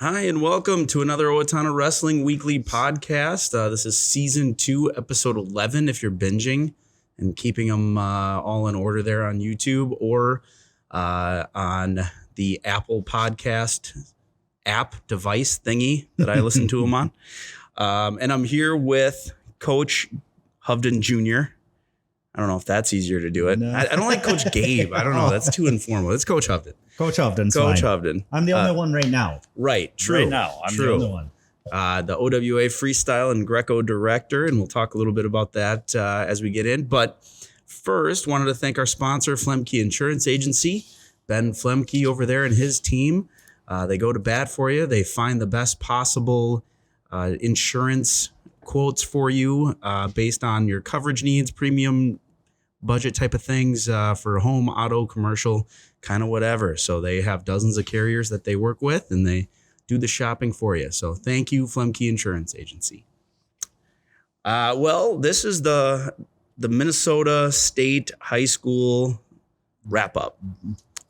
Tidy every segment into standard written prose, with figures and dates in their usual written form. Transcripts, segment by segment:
Hi, and welcome to another Owatonna Wrestling Weekly podcast. This is Season 2, Episode 11, if you're binging and keeping them all in order there on YouTube or on the Apple Podcast app device thingy that I listen to them on. And I'm here with Coach Hovden Jr. I don't know if that's easier to do it. No. I don't like Coach Gabe. I don't know. That's too informal. It's Coach Hovden. Coach Hovden's Coach fine. Hovden. I'm the only one right now. Right. True. Right now. I'm the only one. The OWA Freestyle and Greco Director, and we'll talk a little bit about that as we get in. But first, wanted to thank our sponsor, Flemke Insurance Agency. Ben Flemke over there and his team. They go to bat for you. They find the best possible insurance quotes for you based on your coverage needs, premium, budget type of things for home, auto, commercial, kind of whatever. So they have dozens of carriers that they work with, and they do the shopping for you. So thank you, Flemke Insurance Agency. Well, this is the Minnesota State High School wrap up.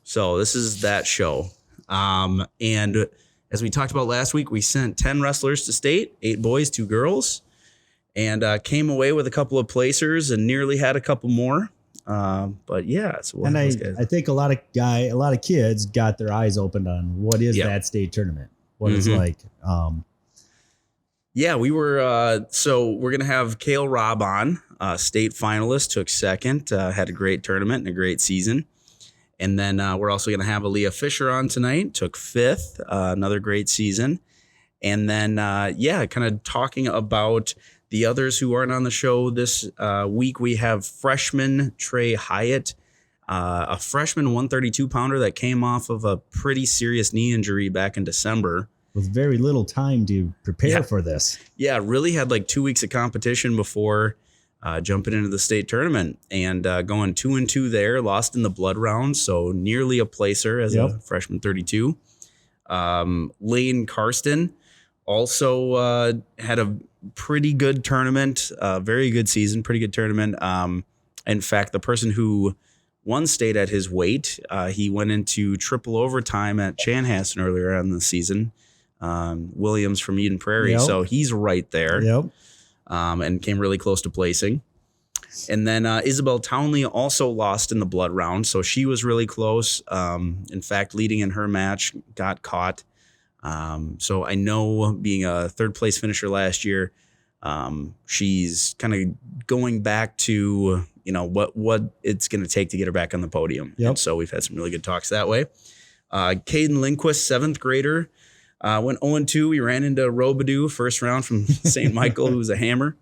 So this is that show. And as we talked about last week, we sent 10 wrestlers to state, 8 boys, 2 girls, and came away with a couple of placers and nearly had a couple more. But yeah, so and I think a lot of kids got their eyes opened on what is that state tournament, what it's like. Yeah, we were. So we're gonna have Cael Robb on, state finalist, took second, had a great tournament and a great season. And then we're also gonna have Aliah Fischer on tonight, took 5th, another great season. And then kind of talking about the others who aren't on the show this week. We have freshman Trey Hiatt, a freshman 132-pounder that came off of a pretty serious knee injury back in December. With very little time to prepare for this. Yeah, really had like 2 weeks of competition before jumping into the state tournament and going 2-2 there, lost in the blood round, so nearly a placer as a freshman 32. Lane Karsten also had a pretty good tournament, very good season, pretty good tournament. In fact, the person who won state at his weight, he went into triple overtime at Chanhassen earlier in the season. Williams from Eden Prairie, so he's right there. And came really close to placing. And then Isabelle Townley also lost in the blood round, so she was really close. In fact, leading in her match, got caught. So I know, being a 3rd place finisher last year, she's kind of going back to, what it's going to take to get her back on the podium. And so we've had some really good talks that way. Kaden Lindquist, 7th grader, went 0-2. We ran into Robidou first round from St. Michael, who's a hammer.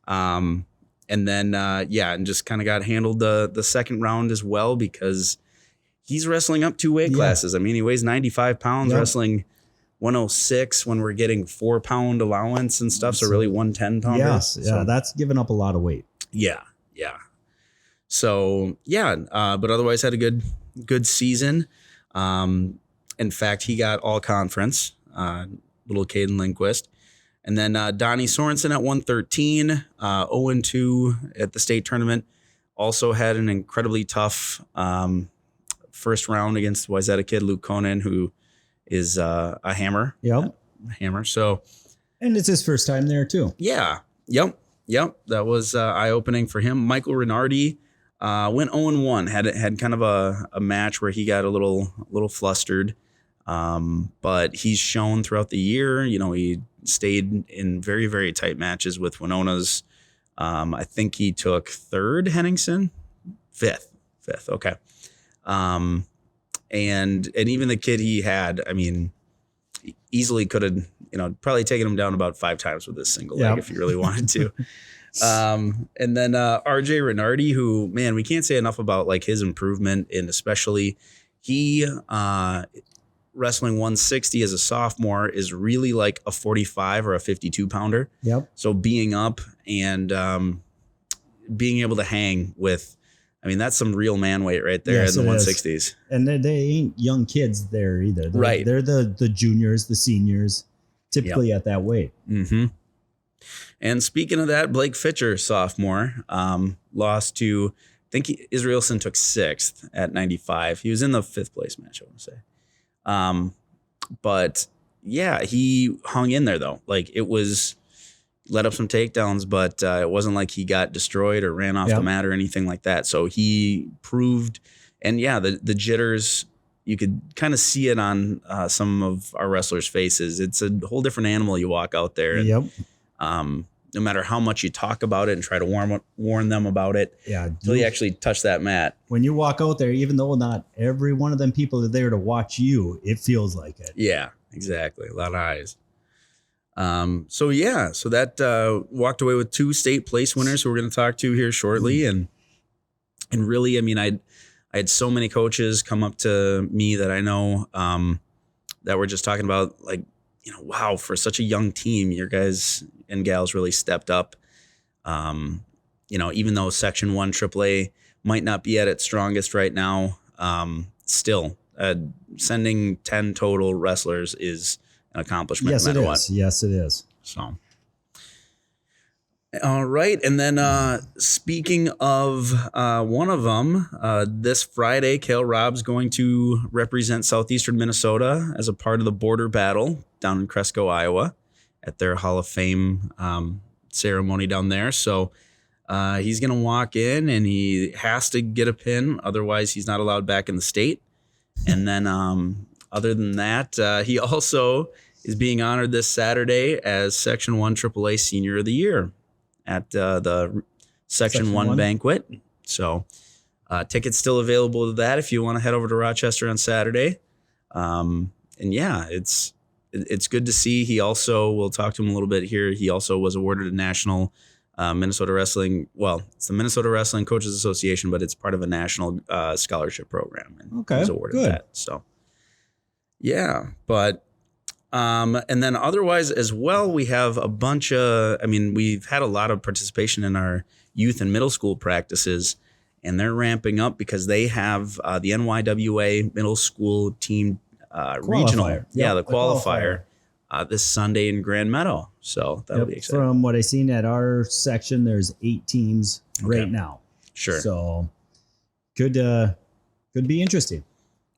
And then, and just kind of got handled the second round as well, because he's wrestling up 2 weight classes. I mean, he weighs 95 pounds, wrestling 106 when we're getting 4-pound allowance and stuff. So really 110 pounder. Yes. Yeah. So that's giving up a lot of weight. Yeah. Yeah. So but otherwise had a good season. In fact, he got all conference, little Kaden Lindquist. And then Donnie Sorenson at 113, 0-2 at the state tournament. Also had an incredibly tough first round against Wayzata kid Luke Conan, who is a hammer. A hammer. So, and it's his first time there too. Yeah. Yep. That was eye-opening for him. Michael Reinardy went 0-1. Had kind of a match where he got a little flustered. But he's shown throughout the year, he stayed in very, very tight matches with Winona's. I think he took 3rd, Henningsen, 5th. Okay. And even the kid he had, I mean, easily could have, probably taken him down about 5 times with this single leg if he really wanted to. And then RJ Reinardy, who, man, we can't say enough about like his improvement, and especially he wrestling 160 as a sophomore is really like a 45 or a 52 pounder. So being up and being able to hang with, I mean, that's some real man weight right there in the 160s. And they ain't young kids there either. They're the juniors, the seniors, typically at that weight. And speaking of that, Blake Fitcher, sophomore, lost to, I think Israelson took 6th at 95. He was in the 5th place match, I want to say. But yeah, he hung in there though. Like it was let up some takedowns, but it wasn't like he got destroyed or ran off the mat or anything like that. So he proved, and yeah, the jitters, you could kind of see it on some of our wrestlers' faces. It's a whole different animal. You walk out there, and, no matter how much you talk about it and try to warn them about it, until you actually touch that mat. When you walk out there, even though not every one of them people are there to watch you, it feels like it. Yeah, exactly. A lot of eyes. So that walked away with 2 state place winners who we're going to talk to here shortly. And really, I mean, I had so many coaches come up to me that I know that were just talking about, like, wow, for such a young team, your guys and gals really stepped up. Even though Section 1 AAA might not be at its strongest right now, still sending 10 total wrestlers is an accomplishment. Yes, no matter it what. is. Yes, it is. So, all right. And then speaking of one of them, this Friday, Cael Robb's going to represent southeastern Minnesota as a part of the border battle down in Cresco, Iowa, at their Hall of Fame ceremony down there. So he's going to walk in and he has to get a pin. Otherwise, he's not allowed back in the state. And then other than that, he also is being honored this Saturday as Section 1 AAA Senior of the Year at the Section 1 banquet. So tickets still available to that if you want to head over to Rochester on Saturday. And yeah, it's good to see. He also, we'll talk to him a little bit here. He also was awarded a national Minnesota Wrestling. Well, it's the Minnesota Wrestling Coaches Association, but it's part of a national scholarship program. And he was awarded that. So yeah, but and then otherwise as well, we have a bunch of, we've had a lot of participation in our youth and middle school practices, and they're ramping up because they have the NYWA middle school team regional. The qualifier this Sunday in Grand Meadow. So that'll be exciting. From what I've seen at our section, there's 8 teams right now. Sure. So could be interesting.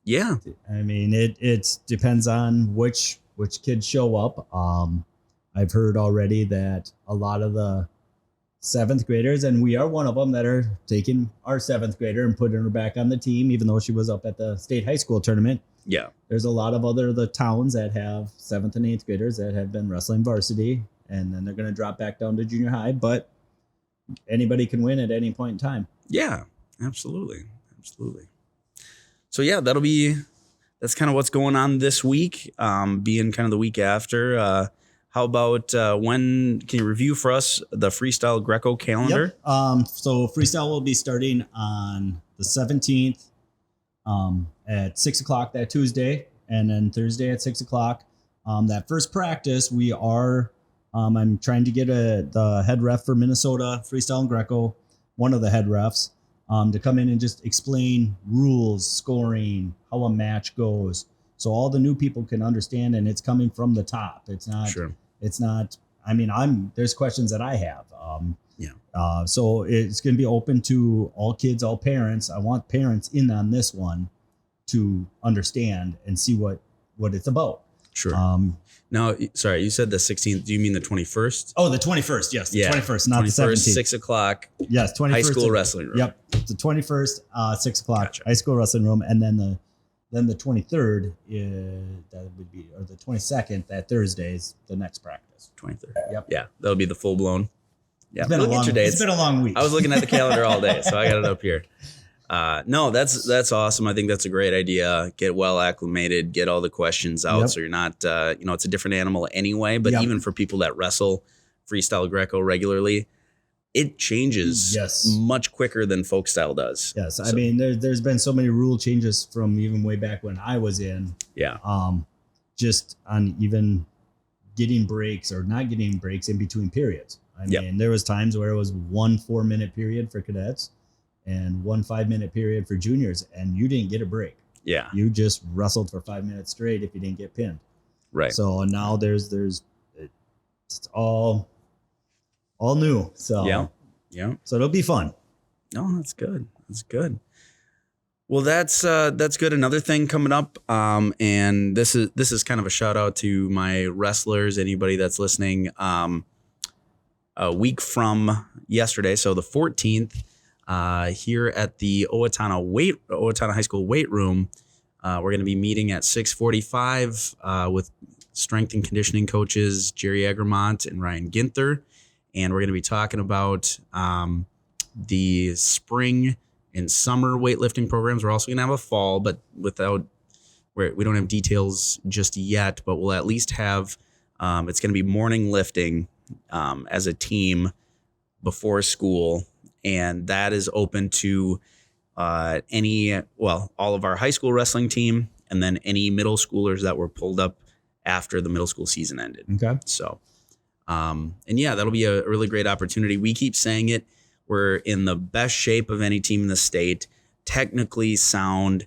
Yeah. It depends on which kids show up. I've heard already that a lot of the 7th graders, and we are one of them, that are taking our 7th grader and putting her back on the team, even though she was up at the state high school tournament. Yeah. There's a lot of the towns that have 7th and 8th graders that have been wrestling varsity, and then they're going to drop back down to junior high, but anybody can win at any point in time. Yeah, absolutely. Absolutely. So yeah, that's kind of what's going on this week, being kind of the week after. How about when can you review for us the freestyle Greco calendar? Yep. So freestyle will be starting on the 17th at 6 o'clock that Tuesday, and then Thursday at 6 o'clock. That first practice, we are, I'm trying to get the head ref for Minnesota freestyle and Greco, one of the head refs, to come in and just explain rules, scoring, how a match goes, so all the new people can understand, and it's coming from the top. It's not. Sure. It's not. There's questions that I have. So it's going to be open to all kids, all parents. I want parents in on this one to understand and see what it's about. Sure. Now, sorry, you said the 16th. Do you mean the 21st? Oh, the 21st. Yes, the 21st, not the 17th. 6 o'clock. Yes, 21st. High school wrestling room. Yep, the 21st, 6 o'clock. Gotcha. High school wrestling room, and then the 23rd that would be, or the 22nd, that Thursday is the next practice. 23rd. Yep. Yeah, that'll be the full blown. Yeah, it's been a long week. I was looking at the calendar all day, so I got it up here. No, that's awesome. I think that's a great idea. Get well acclimated, get all the questions out. Yep. So you're not, it's a different animal anyway, but even for people that wrestle freestyle Greco regularly, it changes much quicker than folk style does. Yes. So, there's been so many rule changes from even way back when I was in. Yeah. Just on even getting breaks or not getting breaks in between periods. There was times where it was 1 4-minute period for cadets and 1 5-minute period for juniors, and you didn't get a break. Yeah. You just wrestled for 5 minutes straight if you didn't get pinned. Right. So now it's all new. So yeah. So it'll be fun. No, that's good. That's good. Well, that's good. Another thing coming up, and this is kind of a shout out to my wrestlers, anybody that's listening. A week from yesterday, so the 14th, here at the Owatonna High School weight room, we're going to be meeting at 6:45 with strength and conditioning coaches Jerry Egremont and Ryan Ginther, and we're going to be talking about the spring and summer weightlifting programs. We're also going to have a fall, but we don't have details just yet, but we'll at least have, it's going to be morning lifting as a team before school. And that is open to all of our high school wrestling team, and then any middle schoolers that were pulled up after the middle school season ended. Okay. So, that'll be a really great opportunity. We keep saying it. We're in the best shape of any team in the state, technically sound,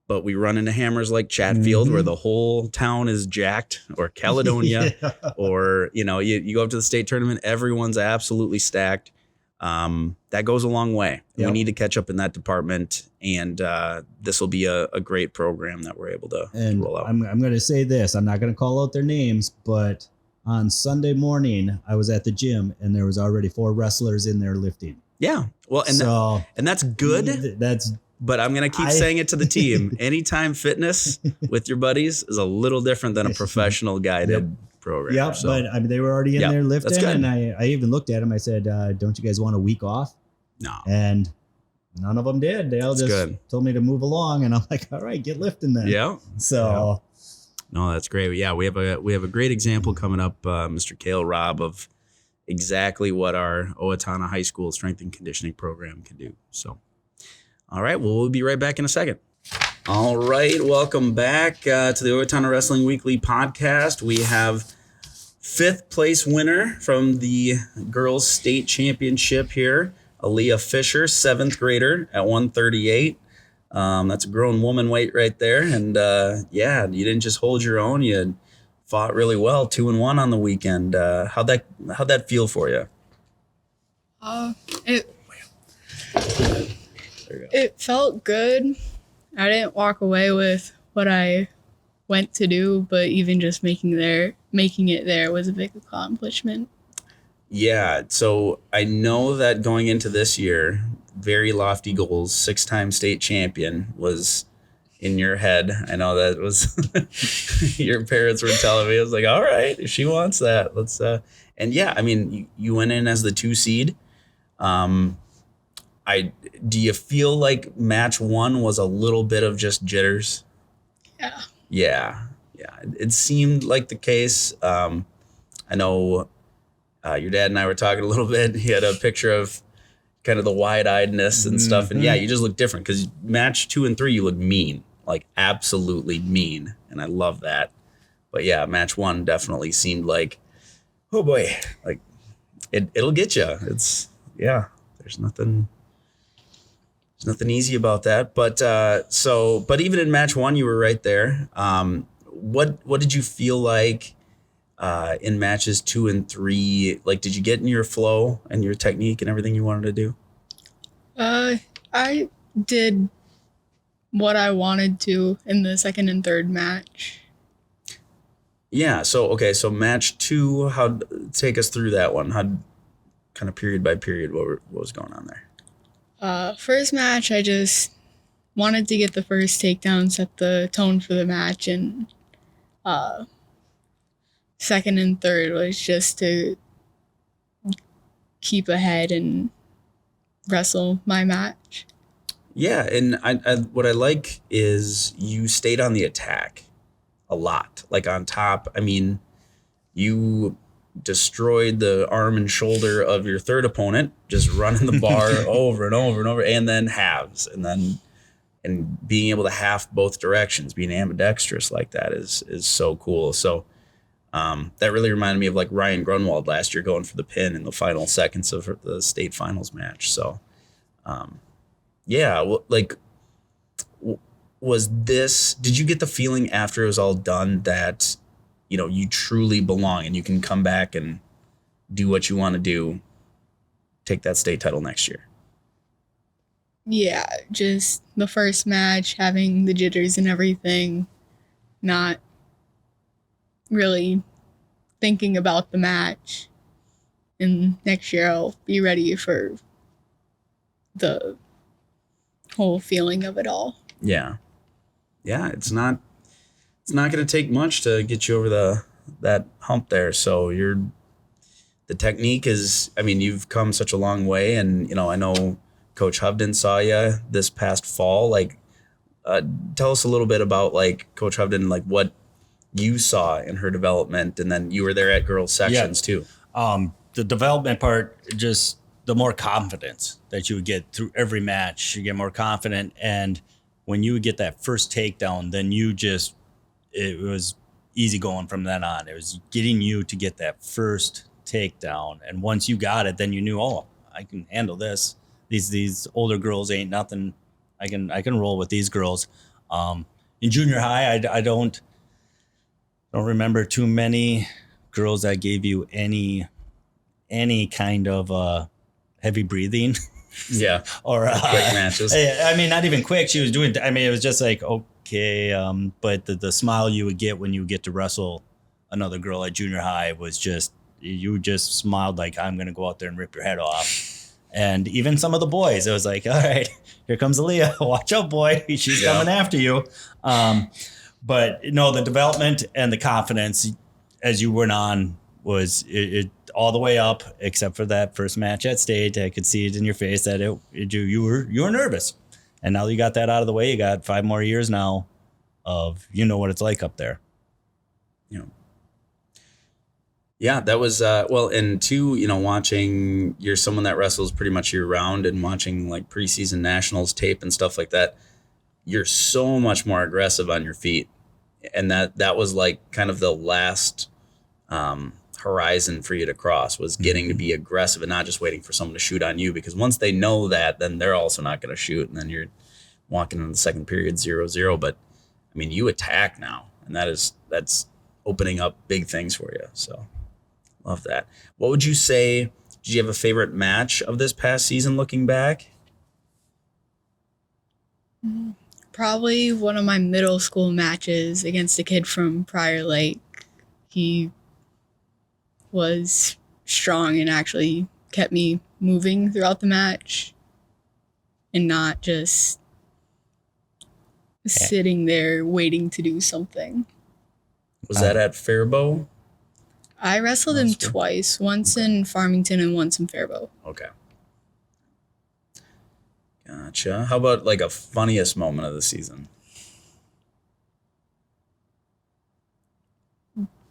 but we run into hammers like Chatfield where the whole town is jacked, or Caledonia, or, you go up to the state tournament, everyone's absolutely stacked. That goes a long way. Yep. We need to catch up in that department, and this will be a great program that we're able to roll out. I'm going to say this. I'm not going to call out their names, but on Sunday morning, I was at the gym, and there was already 4 wrestlers in there lifting. Yeah. Well, and that's good. But I'm going to keep saying it to the team. Anytime fitness with your buddies is a little different than a professional guided program. Yeah, so. But I mean, they were already in there lifting, that's good. And I even looked at them. I said, don't you guys want a week off? No. And none of them did. They all just told me to move along, and I'm like, all right, get lifting then. Yeah. So. Yeah. No, that's great. Yeah, we have a great example coming up, Mr. Cael Robb, of exactly what our Owatonna High School strength and conditioning program can do. So, all right, well, we'll be right back in a second. All right, welcome back to the Owatonna Wrestling Weekly podcast. We have 5th place winner from the girls state championship here, Aliah Fischer, 7th grader at 138. That's a grown woman weight right there. And you didn't just hold your own. You fought really well, 2-1 on the weekend. How'd that feel for you? It felt good. I didn't walk away with what I went to do, but even just making it there was a big accomplishment. Yeah, so I know that going into this year, very lofty goals, 6-time state champion was in your head. I know that was your parents were telling me. I was like, all right, if she wants that, let's and yeah, I mean, you went in as the 2 seed. Do you feel like match 1 was a little bit of just jitters? Yeah. It seemed like the case. I know your dad and I were talking a little bit. He had a picture of kind of the wide-eyedness and stuff. And you just look different, because match 2 and 3, you look mean, like absolutely mean. And I love that. But yeah, match 1 definitely seemed like, oh boy, like it'll get you. There's nothing easy about that. But but even in match 1, you were right there. What did you feel like in matches 2 and 3? Like, did you get in your flow and your technique and everything you wanted to do? I did what I wanted to in the 2nd and 3rd match. Yeah. So match 2, take us through that one. How, kind of period by period, what was going on there? First match, I just wanted to get the first takedown, set the tone for the match, and 2nd and 3rd was just to keep ahead and wrestle my match. Yeah, and I what I like is you stayed on the attack a lot, like on top. I mean, you destroyed the arm and shoulder of your 3rd opponent, just running the bar over and over and over, and then halves, and being able to half both directions, being ambidextrous like that is so cool. So that really reminded me of like Ryan Grunwald last year going for the pin in the final seconds of the state finals match. So did you get the feeling after it was all done that you truly belong and you can come back and do what you want to do, take that state title next year? Yeah, just the first match, having the jitters and everything, not really thinking about the match. And next year I'll be ready for the whole feeling of it all. Yeah. Yeah, it's not going to take much to get you over that hump there. So the technique is, I mean, you've come such a long way, and I know Coach Hovden saw you this past fall. Like, tell us a little bit about like Coach Hovden, like what you saw in her development, and then you were there at girls sections too. The development part, just the more confidence that you would get through every match, you get more confident. And when you would get that first takedown, then it was easy going from then on. It was getting you to get that first takedown. And once you got it, then you knew, oh, I can handle this. These older girls ain't nothing. I can roll with these girls. In junior high, I don't remember too many girls that gave you any kind of heavy breathing. Yeah. Or quick matches. I mean, not even quick. She was doing, I mean, it was just like, okay. But the smile you would get when you get to wrestle another girl at junior high was just, you just smiled like, I'm going to go out there and rip your head off. And even some of the boys, it was like, all right, here comes Aliah. Watch out, boy. She's coming after you. But the development and the confidence as you went on was it all the way up, except for that first match at state. I could see it in your face that you were nervous. And now that you got that out of the way, you got 5 more years now of what it's like up there. Yeah, that was and two, watching, you're someone that wrestles pretty much year round, and watching like preseason nationals tape and stuff like that, you're so much more aggressive on your feet. And that was like kind of the last horizon for you to cross, was getting to be aggressive and not just waiting for someone to shoot on you, because once they know that, then they're also not going to shoot. And then you're walking in the second period 0-0. But I mean, you attack now, and that's opening up big things for you. So love that. What would you say, did you have a favorite match of this past season looking back? Probably one of my middle school matches against a kid from Prior Lake. He was strong and actually kept me moving throughout the match and not just sitting there waiting to do something. Was that at Faribault? I wrestled him twice, once in Farmington and once in Faribault. Okay. Gotcha. How about like a funniest moment of the season?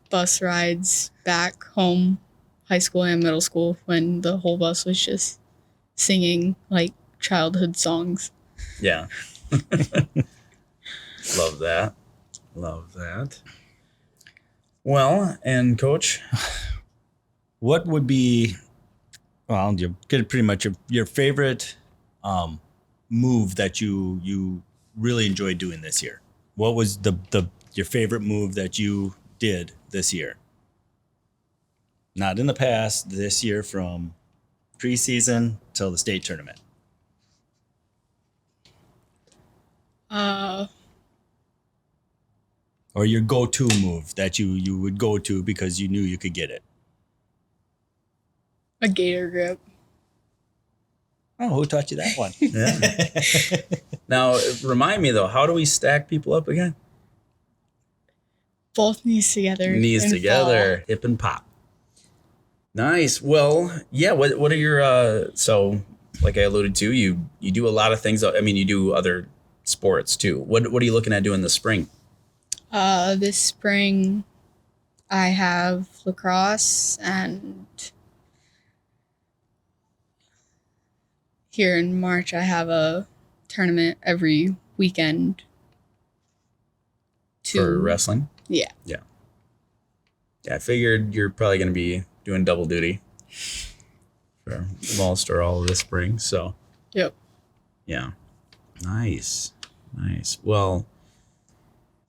Bus rides back home, high school and middle school, when the whole bus was just singing like childhood songs. Yeah. Love that. Love that. Well, and Coach, what would be, well, you get pretty much your favorite move that you really enjoyed doing this year? What was your favorite move that you did this year? Not in the past, this year, from preseason till the state tournament. Or your go-to move that you would go to because you knew you could get it. A gator grip. Oh, who taught you that one? Yeah. Now, remind me though, how do we stack people up again? Both knees together. Knees together, hip and pop. Nice. Well, yeah. What are your so like I alluded to, you do a lot of things. I mean, you do other sports too. What are you looking at doing this spring? This spring, I have lacrosse, and here in March, I have a tournament every weekend. For wrestling? Yeah. Yeah. Yeah, I figured you're probably going to be doing double duty for Ulster all this spring. So. Yep. Yeah. Nice. Well.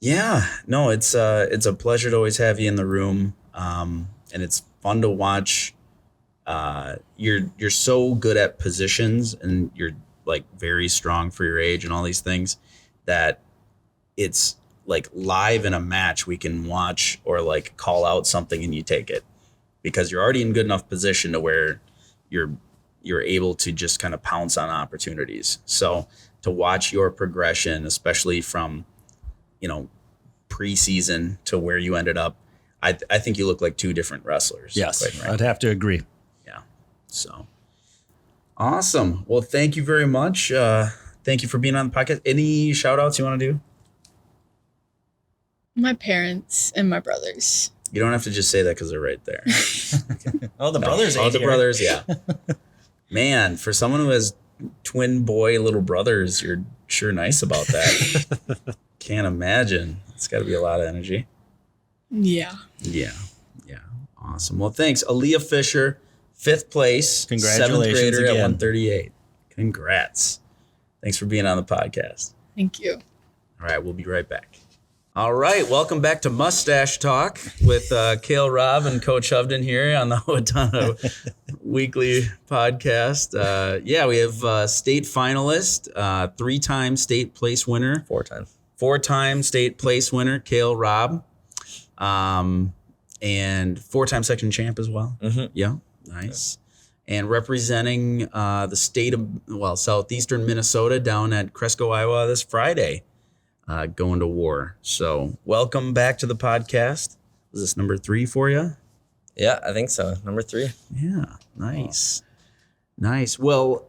Yeah, no, it's a pleasure to always have you in the room, and it's fun to watch. You're so good at positions, and you're like very strong for your age and all these things, that it's like live in a match we can watch or like call out something and you take it because you're already in good enough position to where you're able to just kind of pounce on opportunities. So to watch your progression, especially from, preseason to where you ended up, I think you look like two different wrestlers. Yes, I'd have to agree. Yeah. So awesome. Well, thank you very much. Thank you for being on the podcast. Any shout outs you want to do? My parents and my brothers. You don't have to just say that because they're right there. Oh, the brothers. Oh, the brothers. Yeah. Man, for someone who has twin boy little brothers, you're sure nice about that. Can't imagine. It's got to be a lot of energy. Yeah. Yeah. Awesome. Well, thanks. Aliah Fischer, 5th place. Congratulations 7th grader again. at 138. Congrats. Thanks for being on the podcast. Thank you. All right, we'll be right back. All right, welcome back to Mustache Talk with Cael Robb and Coach Hovden here on the Owatonna Weekly Podcast. We have state finalist, 3-time state place winner. 4-time state place winner, Cael Robb. And 4-time section champ as well. Mm-hmm. Yeah, nice. And representing the state of, southeastern Minnesota down at Cresco, Iowa this Friday, going to war. So welcome back to the podcast. Was this number 3 for you? Yeah, I think so. Number 3. Yeah, nice. Nice. Well,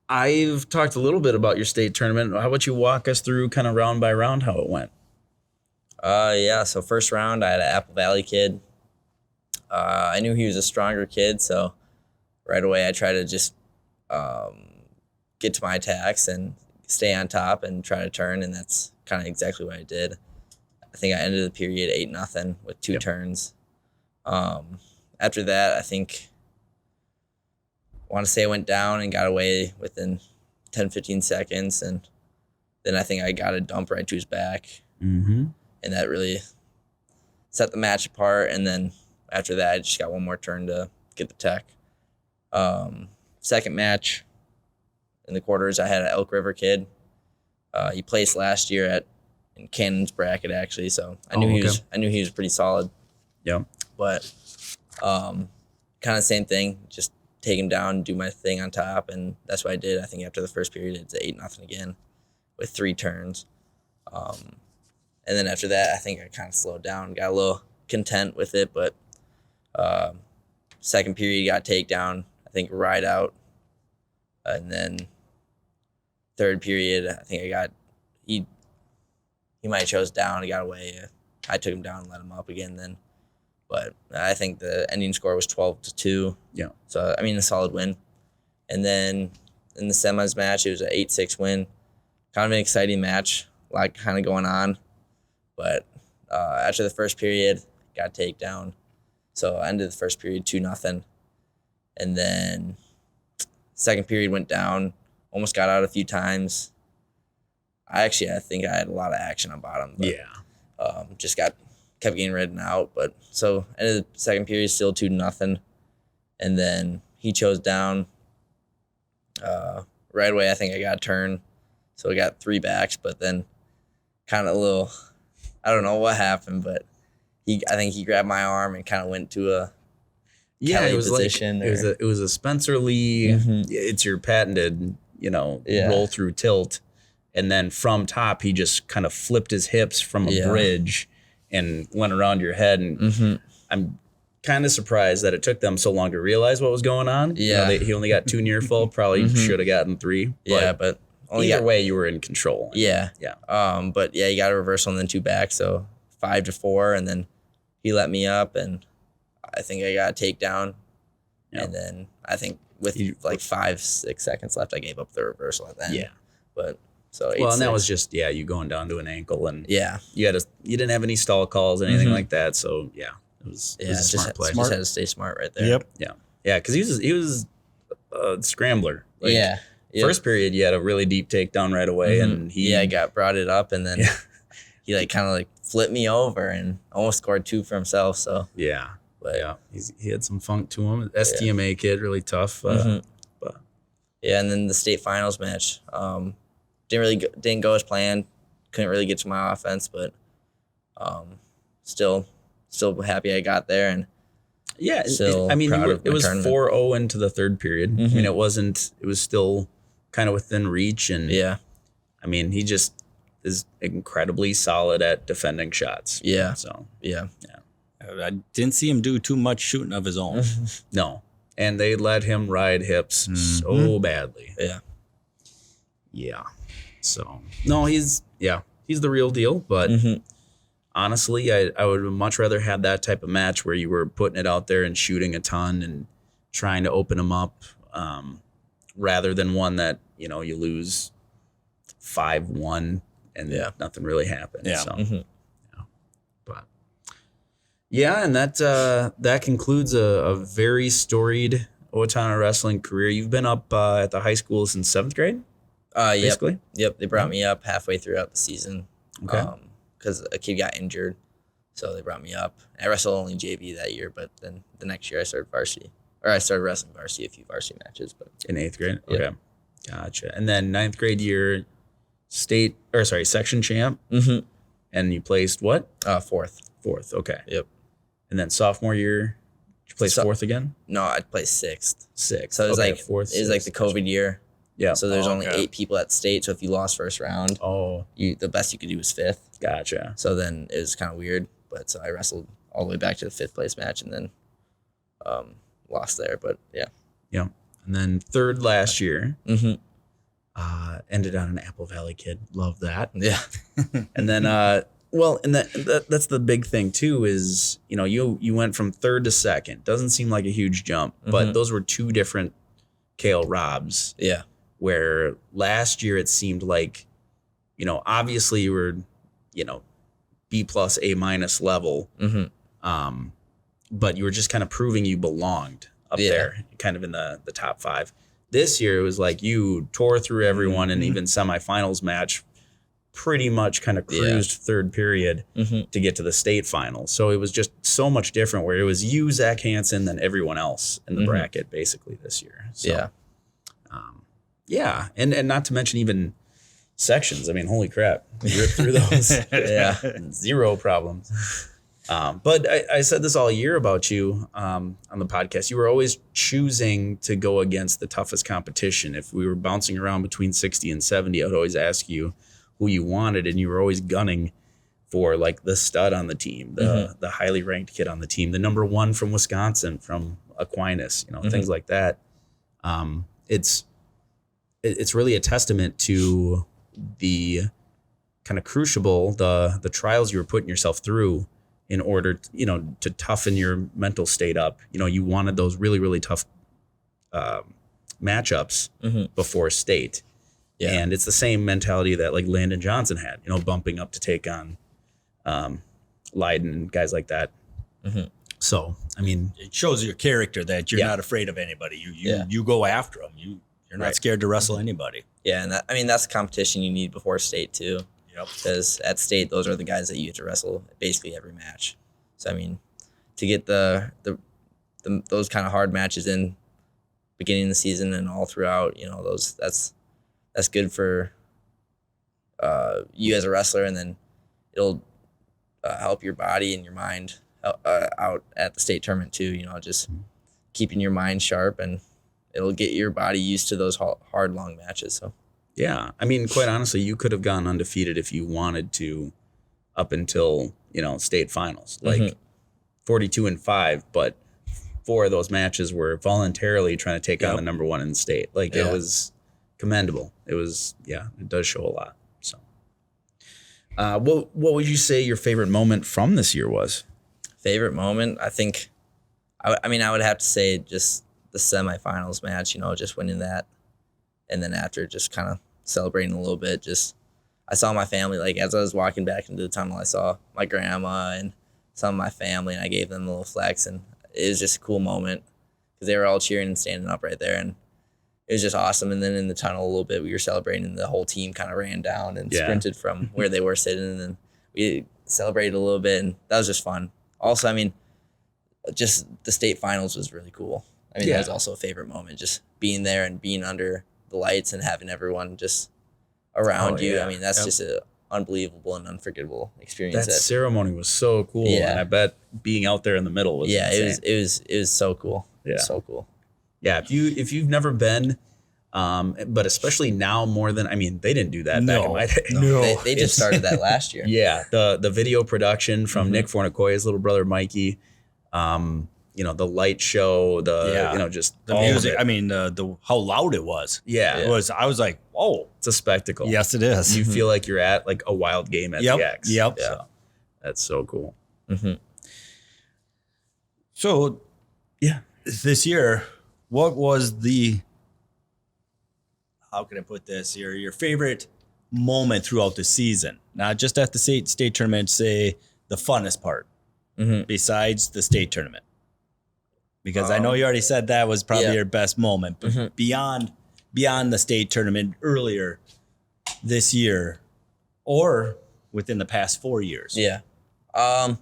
I've talked a little bit about your state tournament. How about you walk us through kind of round by round how it went? So first round, I had an Apple Valley kid. I knew he was a stronger kid, so right away I tried to just get to my attacks and stay on top and try to turn, and that's kind of exactly what I did. I think I ended the period 8-0 with 2 turns. After that, I want to say I went down and got away within 10-15 seconds, and then I think I got a dump right to his back. Mm-hmm. And that really set the match apart. And then after that, I just got one more turn to get the tech. Second match in the quarters, I had an Elk River kid. He placed last year in Cannon's bracket, actually. So I knew he was pretty solid. Yeah. But kind of same thing, just take him down, do my thing on top, and that's what I did. I think after the first period, it's 8-0 again with 3 turns. And then after that, I think I kind of slowed down, got a little content with it, but second period got takedown, I think ride out. And then third period, I think he might have chose down, he got away. I took him down and let him up again then. But I think the ending score was 12-2. Yeah. So, a solid win. And then in the semis match, it was an 8-6 win. Kind of an exciting match, a lot kind of going on. But after the first period, got takedown. So I ended the first period 2-0. And then second period went down, almost got out a few times. I think I had a lot of action on bottom. But, just kept getting ridden out. But so ended the second period still 2-0. And then he chose down. Right away, I think I got a turn. So I got 3 backs, but then kind of a little, I don't know what happened, but I think he grabbed my arm and kind of went to a Kelly it was position. Like, it was a Spencer Lee. Mm-hmm. It's your patented, roll through tilt. And then from top, he just kind of flipped his hips from a bridge and went around your head. And I'm kind of surprised that it took them so long to realize what was going on. Yeah. He only got 2 near full, probably should have gotten 3. But either way, you were in control. Yeah. Yeah. But yeah, he got a reversal and then 2 back, so 5-4, and then he let me up, and I think I got a takedown. Yep. And then I think with 5-6 seconds left, I gave up the reversal at the end. Yeah. But so and that was just you going down to an ankle, and you didn't have any stall calls, anything like that. So it was a smart play. Just had to stay smart right there. Yep. Yeah, because he was a scrambler. Yep. First period, you had a really deep takedown right away, and I brought it up, and then he kind of flipped me over and almost scored 2 for himself. So but he had some funk to him. STMA kid, really tough. But Yeah, and then the state finals match didn't go as planned. Couldn't really get to my offense, but still happy I got there. And yeah, still I mean, proud of it my was tournament. 4-0 into the third period. I mean, it was still kind of within reach. And Yeah. I mean, he just is incredibly solid at defending shots. Yeah. So, Yeah. I didn't see him do too much shooting of his own. no. And they let him ride hips so badly. Yeah. Yeah. So, no, he's the real deal. But honestly, I would much rather have that type of match where you were putting it out there and shooting a ton and trying to open them up, rather than one that, you know, you lose 5-1 and nothing really happens. Yeah. So, but yeah, and that concludes a very storied Owatonna wrestling career. You've been up at the high school since 7th grade? Basically? Yep. They brought me up halfway throughout the season. Okay. Because a kid got injured, so they brought me up. I wrestled only JV that year, but then the next year I started varsity. Or I started wrestling varsity, a few varsity matches. But In 8th grade? Yep. Okay. Gotcha. And then 9th grade year, section champ. And you placed what? Fourth. 4th. Okay. Yep. And then sophomore year, did you place 4th again? No, I placed 6th. 6th. So it was okay, like 4th. it was like the COVID year. Yeah. So there's only okay. 8 people at state. So if you lost first round, the best you could do was 5th. Gotcha. So then it was kind of weird. But so I wrestled all the way back to the 5th place match and then lost there. But yeah. Yeah. And then 3rd last year. Ended on an Apple Valley kid. Love that. Yeah. And then, that's the big thing too is, you know, you went from 3rd to 2nd. Doesn't seem like a huge jump, but those were 2 different Cael Robbs. Yeah. Where last year it seemed like, you know, obviously you were, you know, B+, A- level. But you were just kind of proving you belonged up there, kind of in the top 5. This year it was like you tore through everyone and even semifinals match pretty much kind of cruised 3rd period to get to the state finals. So it was just so much different where it was you, Zach Hansen, than everyone else in the bracket basically this year. So, and not to mention even sections. I mean, holy crap, we ripped through those. Zero problems. But I said this all year about you on the podcast. You were always choosing to go against the toughest competition. If we were bouncing around between 60 and 70, I would always ask you who you wanted, and you were always gunning for like the stud on the team, the highly ranked kid on the team, the number 1 from Wisconsin, from Aquinas, you know, things like that. It's really a testament to the kind of crucible, the trials you were putting yourself through in order to, you know, to toughen your mental state up. You know, you wanted those really, really tough matchups before state. Yeah. And it's the same mentality that like Landon Johnson had, you know, bumping up to take on Leiden and guys like that. So, I mean, it shows your character that you're not afraid of anybody. You go after them. You're not scared to wrestle anybody. Yeah, and that's the competition you need before state too. Yep. Because at state, those are the guys that you have to wrestle basically every match. So I mean, to get the those kind of hard matches in beginning of the season and all throughout, you know, that's good for you as a wrestler, and then it'll help your body and your mind out at the state tournament too. You know, just keeping your mind sharp, and it'll get your body used to those hard, long matches. So, yeah, I mean, quite honestly, you could have gone undefeated if you wanted to, up until, you know, state finals, like 42-5. But 4 of those matches were voluntarily trying to take on the number 1 in the state. Like it was commendable. It was, it does show a lot. So, what would you say your favorite moment from this year was? Favorite moment, I think, I would have to say just the semifinals match, you know, just winning that. And then after, just kind of celebrating a little bit. Just, I saw my family, like as I was walking back into the tunnel, I saw my grandma and some of my family, and I gave them a little flex. And it was just a cool moment because they were all cheering and standing up right there. And it was just awesome. And then in the tunnel a little bit, we were celebrating, and the whole team kind of ran down and sprinted from where they were sitting. And then we celebrated a little bit, and that was just fun. Also, I mean, just the state finals was really cool. I mean, that was also a favorite moment, just being there and being under the lights and having everyone just around you. Yeah. I mean, that's just an unbelievable and unforgettable experience. That ceremony was so cool. Yeah. And I bet being out there in the middle was insane. It was so cool. Yeah. So cool. Yeah. If you've never been, but especially now more than, I mean, they didn't do that back in my day. No. They just started that last year. Yeah. The video production from Nick Fornicoya's little brother, Mikey, the light show, just The all music. of it. I mean, the how loud it was. Yeah. It was. I was like, whoa. It's a spectacle. Yes, it is. You feel like you're at like a wild game at Yep. the X. Yep. Yeah. That's so cool. Mm-hmm. So, Yeah. this year, what was how can I put this here? Your favorite moment throughout the season, not just at the state tournament, say the funnest part besides the state tournament, because I know you already said that was probably your best moment, but beyond the state tournament earlier this year or within the past 4 years. Yeah. I'll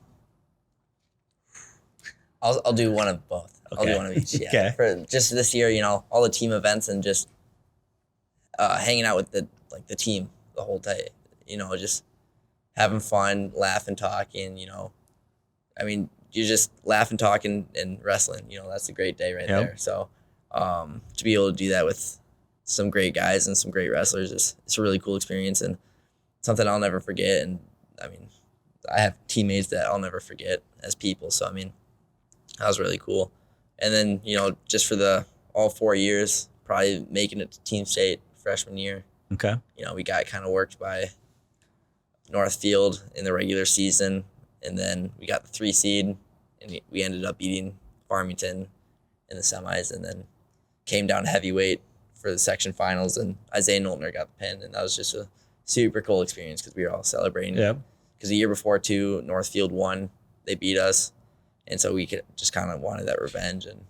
do one of both. I'll do one of each. Yeah. Okay. For just this year, all the team events and just hanging out with the team the whole day. Just having fun, laughing, talking. I mean, you just laughing, talking, and wrestling. That's a great day right there. So to be able to do that with some great guys and some great wrestlers it's a really cool experience and something I'll never forget. And I mean, I have teammates that I'll never forget as people. So I mean, that was really cool. And then, just for all 4 years, probably making it to team state freshman year. Okay. We got kind of worked by Northfield in the regular season. And then we got the 3 seed and we ended up beating Farmington in the semis and then came down to heavyweight for the section finals. And Isaiah Knowltner got the pin. And that was just a super cool experience because we were all celebrating. Yeah. Because the year before, too, Northfield won. They beat us. And so we just kind of wanted that revenge, and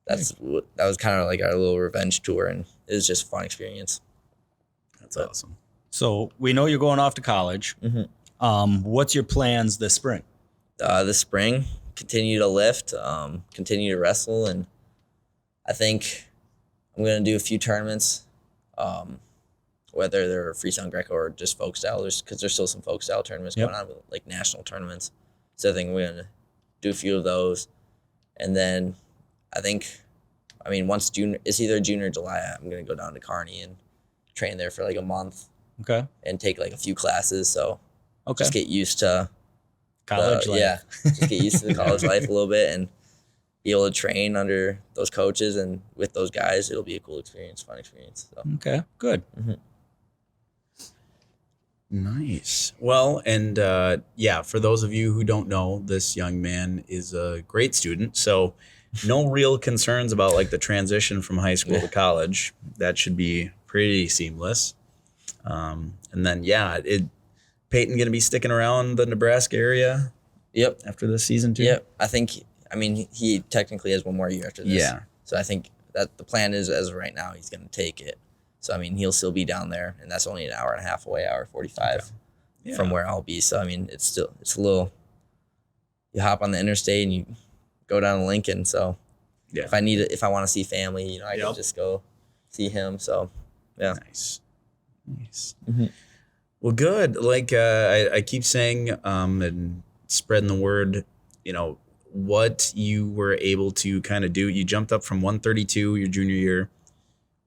that was kind of like our little revenge tour, and it was just a fun experience. That's awesome. So we know you're going off to college. What's your plans this spring? This spring, continue to lift, continue to wrestle, and I think I'm going to do a few tournaments, whether they're freestyle Greco or just folk style, because there's still some folk style tournaments going on, like national tournaments. So I think we're going to do a few of those. And then once June, it's either June or July, I'm going to go down to Kearney and train there for like a month. Okay. And take like a few classes. So Okay. just get used to College life. Yeah. Just get used to the college life a little bit and be able to train under those coaches and with those guys. It'll be a cool experience, fun experience. So. Okay. Good. Nice. Well, and for those of you who don't know, this young man is a great student. So no real concerns about like the transition from high school to college. That should be pretty seamless. And then, Peyton going to be sticking around the Nebraska area? Yep. After this season too? Yep. He technically has one more year after this. Yeah. So I think that the plan is, as of right now, he's going to take it. So, he'll still be down there, and that's only an hour and a half away, hour 45 from where I'll be. So, it's a little, you hop on the interstate and you go down to Lincoln. So, if I want to see family, I can just go see him. So, yeah. Nice. Well, good. Like I keep saying and spreading the word, what you were able to kind of do. You jumped up from 132 your junior year,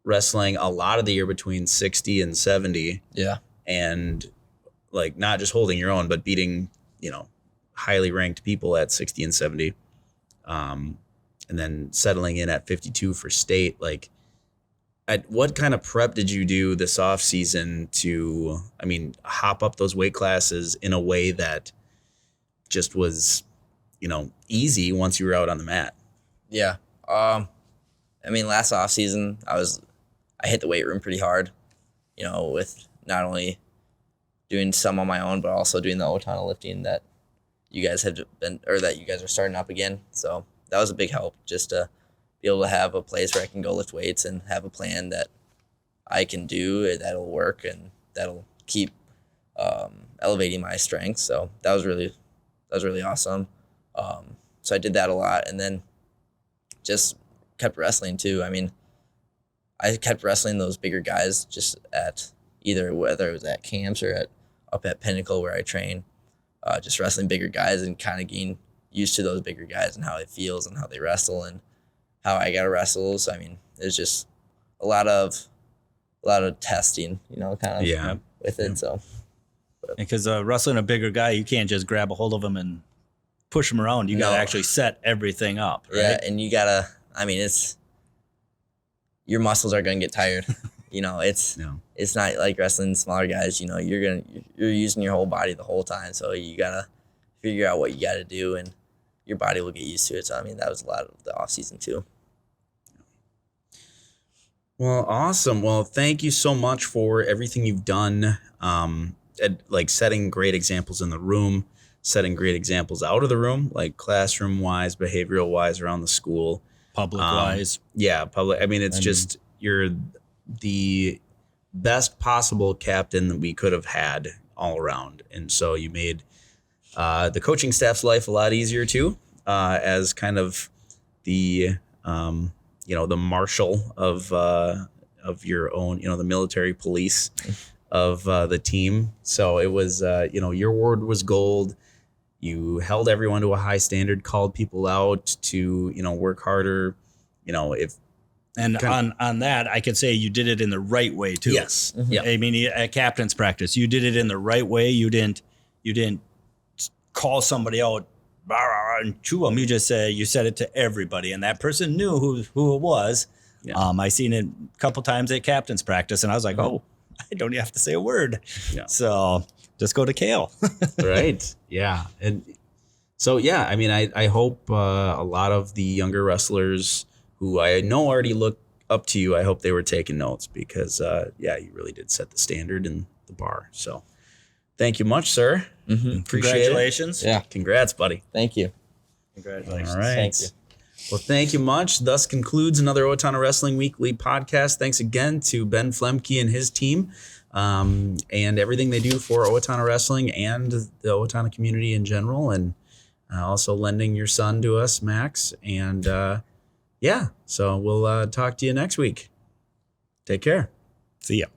wrestling a lot of the year between 60 and 70. Yeah. And like not just holding your own, but beating, highly ranked people at 60 and 70. And then settling in at 52 for state. Like, what kind of prep did you do this off season to, hop up those weight classes in a way that just was, easy once you were out on the mat? Yeah. Last off season, I hit the weight room pretty hard, with not only doing some on my own, but also doing the Owatonna lifting that you guys have that you guys are starting up again. So that was a big help just to be able to have a place where I can go lift weights and have a plan that I can do that'll work and that'll keep elevating my strength. So that was really awesome. So I did that a lot, and then just kept wrestling too. I kept wrestling those bigger guys just at either whether it was at camps or up at Pinnacle where I train, just wrestling bigger guys and kind of getting used to those bigger guys and how it feels and how they wrestle and how I got to wrestle. So, I mean, there's just a lot of testing, kind of with it. So, because wrestling a bigger guy, you can't just grab a hold of him and push him around. You got to actually set everything up, right? Yeah, and you gotta. I mean, your muscles are gonna get tired. It's not like wrestling smaller guys. You're using your whole body the whole time, so you gotta figure out what you gotta do, and your body will get used to it. So I mean, that was a lot of the off season too. Well, awesome. Well, thank you so much for everything you've done. Like setting great examples in the room, setting great examples out of the room, like classroom wise, behavioral wise around the school, public wise. Yeah, public. I mean, just you're the best possible captain that we could have had all around, and so you made the coaching staff's life a lot easier too, as kind of the the marshal of your own, the military police of the team. So it was, your word was gold. You held everyone to a high standard, called people out to, work harder, on that, I can say you did it in the right way too. Yes. Mm-hmm. Yep. I mean, at captain's practice, you did it in the right way. You didn't call somebody out and chew them. You said it to everybody, and that person knew who it was. Yeah. I seen it a couple times at captain's practice, and I was like, oh, I don't even have to say a word. Yeah. So just go to Cael. Right. Yeah. And so, yeah, I mean, I hope a lot of the younger wrestlers who I know already look up to you, I hope they were taking notes because, you really did set the standard and the bar. So thank you much, sir. Mm-hmm. Congratulations. Yeah. Congrats, buddy. Thank you. Congratulations. All right. Thank you. Well, thank you much. Thus concludes another Owatonna Wrestling Weekly podcast. Thanks again to Ben Flemke and his team and everything they do for Owatonna Wrestling and the Owatonna community in general, and also lending your son to us, Max. And so we'll talk to you next week. Take care. See ya.